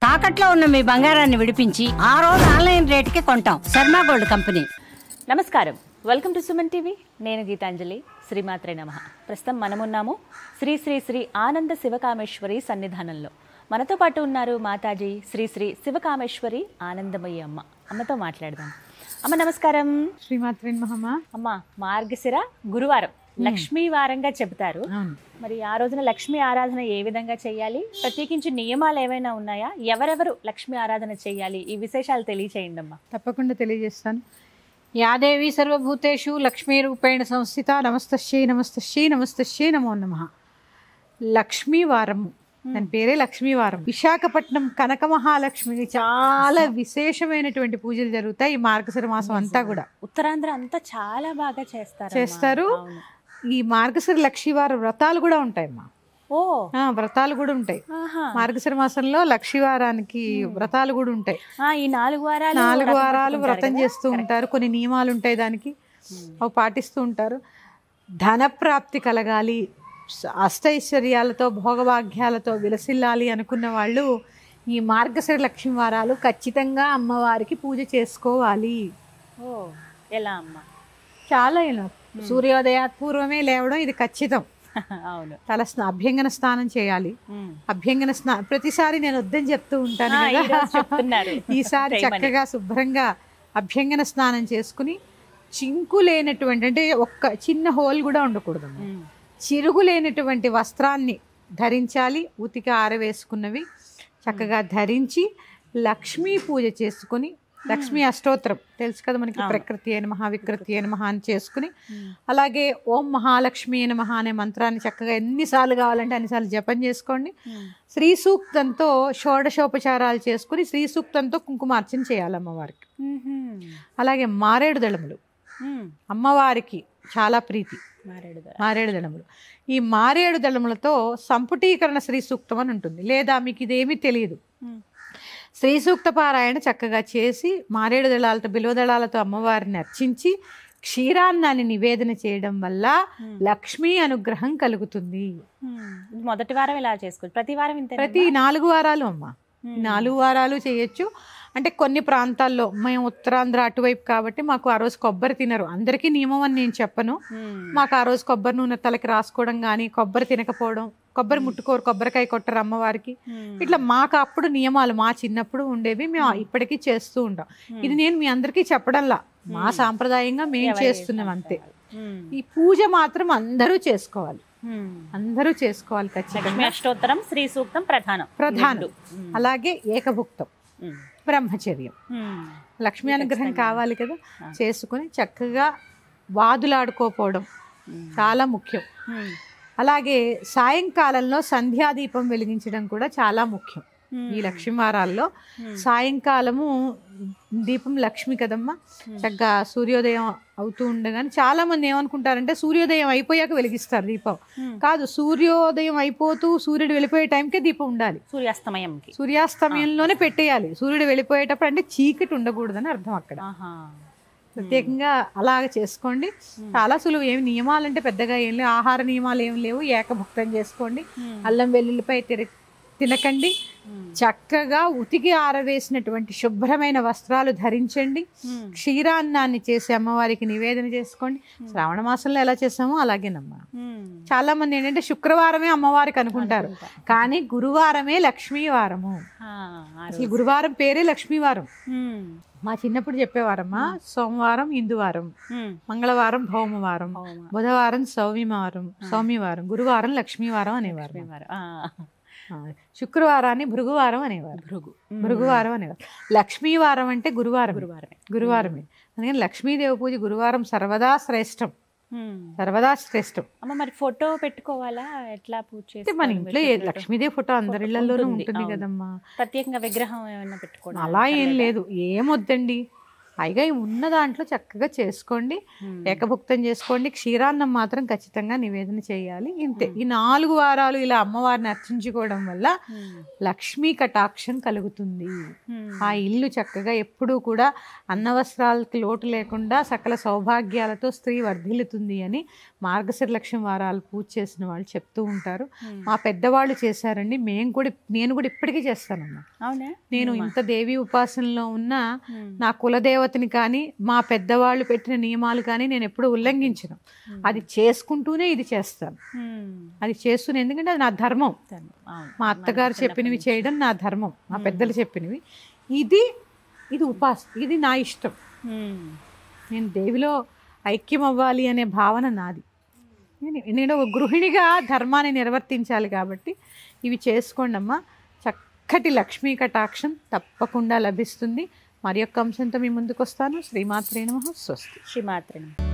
తాకట్లో ఉన్న మీ బంగారాన్ని విడిపించి ఆ రోజు ఆన్లైన్ రేటుకి కొంటాం. Sharma gold company. నమస్కారం, వెల్కమ్ టు సుమన్ టీవీ. నేను గీతాంజలి. శ్రీమాత్రే నమః. ప్రస్తుతం మనమున్నాము శ్రీ శ్రీ శ్రీ ఆనంద శివకామేశ్వరి సన్నిధానంలో. మనతో పాటు ఉన్నారు మాతాజీ శ్రీ శ్రీ శివకామేశ్వరి ఆనందమయ్య అమ్మ. అమ్మతో మాట్లాడదాం. అమ్మ నమస్కారం. శ్రీమాత్రే నమః. అమ్మ, మార్గశిర గురువారం లక్ష్మీ వారంగా చెబుతారు. మరి ఆ రోజున లక్ష్మీ ఆరాధన ఏ విధంగా చేయాలి? ప్రత్యేకించి నియమాలు ఏమైనా ఉన్నాయా? ఎవరెవరు లక్ష్మీ ఆరాధన చేయాలి? ఈ విశేషాలు తెలియచేయండి అమ్మా. తప్పకుండా తెలియజేస్తాను. యాదేవి సర్వభూతేషు లక్ష్మీ రూపేణ సంస్థిత నమస్తశ్యై నమస్తశ్యై నమస్తశ్యై నమో నమః. లక్ష్మీవారము, దాని పేరే లక్ష్మీవారం. విశాఖపట్నం కనక మహాలక్ష్మికి చాలా విశేషమైనటువంటి పూజలు జరుగుతాయి ఈ మార్గశిర మాసం అంతా కూడా. ఉత్తరాంధ్ర అంతా చాలా బాగా చేస్తారు. ఈ మార్గశిర లక్ష్మీవారం వ్రతాలు కూడా ఉంటాయమ్మా. వ్రతాలు కూడా ఉంటాయి మార్గశిర మాసంలో. లక్ష్మీవారానికి వ్రతాలు కూడా ఉంటాయి. ఈ 4 వారాలు వ్రతం చేస్తూ ఉంటారు. కొన్ని నియమాలు ఉంటాయి దానికి, అవి పాటిస్తూ ఉంటారు. ధన ప్రాప్తి కలగాలి, అష్టైశ్వర్యాలతో భోగభాగ్యాలతో విలసిల్లాలి అనుకున్న వాళ్ళు ఈ మార్గశిర లక్ష్మీ వారాలు ఖచ్చితంగా అమ్మవారికి పూజ చేసుకోవాలి. ఎలా అమ్మ? చాలా ఇలా సూర్యోదయాత్ పూర్వమే లేవడం ఇది ఖచ్చితం. అవును. అభ్యంగన స్నానం చేయాలి. అభ్యంగన స్నానం ప్రతిసారి నేను వద్దని చెప్తూ ఉంటాను కదా, ఈసారి చక్కగా శుభ్రంగా అభ్యంగన స్నానం చేసుకుని, చింకు లేనటువంటి, అంటే ఒక్క చిన్న హోల్ కూడా ఉండకూడదు, చిరుగు లేనటువంటి వస్త్రాన్ని ధరించాలి. ఉతికి ఆరవేసుకున్నవి చక్కగా ధరించి లక్ష్మీ పూజ చేసుకుని, లక్ష్మీ అష్టోత్తరం తెలుసు కదా మనకి, ప్రకృతి అయిన మహా వికృతి అయిన మహా అని చేసుకుని, అలాగే ఓం మహాలక్ష్మి అయిన మహా అనే మంత్రాన్ని చక్కగా ఎన్నిసార్లు కావాలంటే అన్నిసార్లు జపం చేసుకోండి. శ్రీ సూక్తంతో షోడశోపచారాలు చేసుకుని శ్రీ సూక్తంతో కుంకుమార్చన చేయాలి అమ్మవారికి. అలాగే మారేడు దళములు అమ్మవారికి చాలా ప్రీతి. మారేడు దళములు, ఈ మారేడు దళములతో సంపుటీకరణ శ్రీ సూక్తం అని ఉంటుంది. లేదా మీకు ఇదేమీ తెలియదు, శ్రీ సూక్త పారాయణ చక్కగా చేసి మారేడు దళాలతో బిల్వ దళాలతో అమ్మవారిని అర్చించి క్షీరాన్నాన్ని నివేదన చేయడం వల్ల లక్ష్మీ అనుగ్రహం కలుగుతుంది. మొదటి వారం ఇలా చేసుకోవచ్చు, ప్రతి వారం ప్రతి 4 వారాలు అమ్మ, 4 వారాలు చేయొచ్చు. అంటే కొన్ని ప్రాంతాల్లో, మేము ఉత్తరాంధ్ర అటువైపు కాబట్టి మాకు ఆ రోజు కొబ్బరి తినరు. అందరికీ నియమం అని నేను చెప్పను. మాకు ఆ రోజు కొబ్బరి నూనె తలకి రాసుకోవడం కానీ, కొబ్బరి తినకపోవడం, కొబ్బరి ముట్టుకోరు, కొబ్బరికాయ కొట్టరు అమ్మవారికి, ఇట్లా మాకు అప్పుడు నియమాలు మా చిన్నప్పుడు ఉండేవి. మేము ఇప్పటికీ చేస్తూ ఉంటాం. ఇది నేను మీ అందరికీ చెప్పడంలా, మా సాంప్రదాయంగా మేము చేస్తున్నాం అంతే. ఈ పూజ మాత్రం అందరూ చేసుకోవాలి, అందరూ చేసుకోవాలి ఖచ్చితంగా. అష్టోత్తరం, శ్రీ సూక్తం ప్రధానం. అలాగే ఏకభుక్తం, బ్రహ్మచర్యం. లక్ష్మీ అనుగ్రహం కావాలి కదా, చేసుకుని చక్కగా వాదులాడుకోపోవడం చాలా ముఖ్యం. అలాగే సాయంకాలంలో సంధ్యాదీపం వెలిగించడం కూడా చాలా ముఖ్యం. ఈ లక్ష్మీ వారాల్లో సాయంకాలము దీపం లక్ష్మి కదమ్మా. చక్కగా సూర్యోదయం అవుతూ ఉండగానే చాలా మంది ఏమనుకుంటారంటే సూర్యోదయం అయిపోయాక వెలిగిస్తారు దీపం. కాదు, సూర్యోదయం అయిపోతూ సూర్యుడు వెళ్ళిపోయే టైంకే దీపం ఉండాలి. సూర్యాస్తమయంలోనే పెట్టేయాలి. సూర్యుడు వెళ్ళిపోయేటప్పుడు అంటే చీకటి ఉండకూడదని అర్థం అక్కడ. ప్రత్యేకంగా అలాగ చేసుకోండి, చాలా సులువు. ఏమి నియమాలంటే పెద్దగా ఏం లేవు, ఆహార నియమాలు ఏం లేవు. ఏకభుక్తం చేసుకోండి, అల్లం వెల్లుల్లిపాయ తినకండి. చక్కగా ఉతికి ఆరవేసినటువంటి శుభ్రమైన వస్త్రాలు ధరించండి. క్షీరాన్నాన్ని చేసి అమ్మవారికి నివేదన చేసుకోండి. శ్రావణ మాసంలో ఎలా చేసామో అలాగేనమ్మా. చాలా మంది ఏంటంటే శుక్రవారమే అమ్మవారికి అనుకుంటారు, కానీ గురువారమే లక్ష్మీవారము. అసలు గురువారం పేరే లక్ష్మీవారం. మా చిన్నప్పుడు చెప్పేవారమ్మా, సోమవారం ఇందువారం, మంగళవారం భౌమవారం, బుధవారం సౌమ్యవారం, గురువారం లక్ష్మీవారం అనేవారు. శుక్రవారాన్ని భృగువారం అనేవారు. భృగువారం అనేవారు. లక్ష్మీవారం అంటే గురువారమే. అందుకని లక్ష్మీదేవి పూజ గురువారం సర్వదా శ్రేష్టం. అమ్మ, మరి ఫోటో పెట్టుకోవాలా? ఎట్లా పూజ చేస్తే మన ఇంట్లో లక్ష్మీదేవి ఫోటో అందరి ఇళ్లలోనూ ఉంటుంది కదమ్మా. ప్రత్యేకంగా విగ్రహం ఏమైనా పెట్టుకోవాలి? అలా ఏం లేదు, ఏమొద్దండి. పైగా ఈ ఉన్న దాంట్లో చక్కగా చేసుకోండి, ఏకభుక్తం చేసుకోండి. క్షీరాన్నం మాత్రం ఖచ్చితంగా నివేదన చేయాలి. ఇంతే. ఈ 4 వారాలు ఇలా అమ్మవారిని అర్చించుకోవడం వల్ల లక్ష్మీ కటాక్షం కలుగుతుంది. ఆ ఇల్లు చక్కగా ఎప్పుడూ కూడా అన్నవస్త్రాలకి లోటు లేకుండా సకల సౌభాగ్యాలతో స్త్రీ వర్ధిల్లుతుంది అని మార్గశిర లక్ష్మి వారాలు పూజ చేసిన వాళ్ళు చెప్తూ ఉంటారు. మా పెద్దవాళ్ళు చేశారండి. నేను కూడా ఇప్పటికీ చేస్తానమ్మా. నేను ఇంత దేవి ఉపాసనలో ఉన్న నా కులదేవతని కానీ మా పెద్దవాళ్ళు పెట్టిన నియమాలు కానీ నేను ఎప్పుడు ఉల్లంఘించను. అది చేసుకుంటూనే ఇది చేస్తాను. అది చేస్తూనే, ఎందుకంటే అది నా ధర్మం. మా అత్తగారు చెప్పినవి చేయడం నా ధర్మం, మా పెద్దలు చెప్పినవి. ఇది ఇది నా ఇష్టం. నేను దేవిలో ఐక్యం అవ్వాలి అనే భావన నాది. నేను ఒక గృహిణిగా ధర్మాన్ని నిర్వర్తించాలి కాబట్టి ఇవి చేసుకోండి అమ్మా. చక్కటి లక్ష్మీ కటాక్షం తప్పకుండా లభిస్తుంది. మరి యొక్క అంశంతో మీ ముందుకు వస్తాను. శ్రీమాత్రే నమః. స్వస్తి. శ్రీమాత్రే నమః.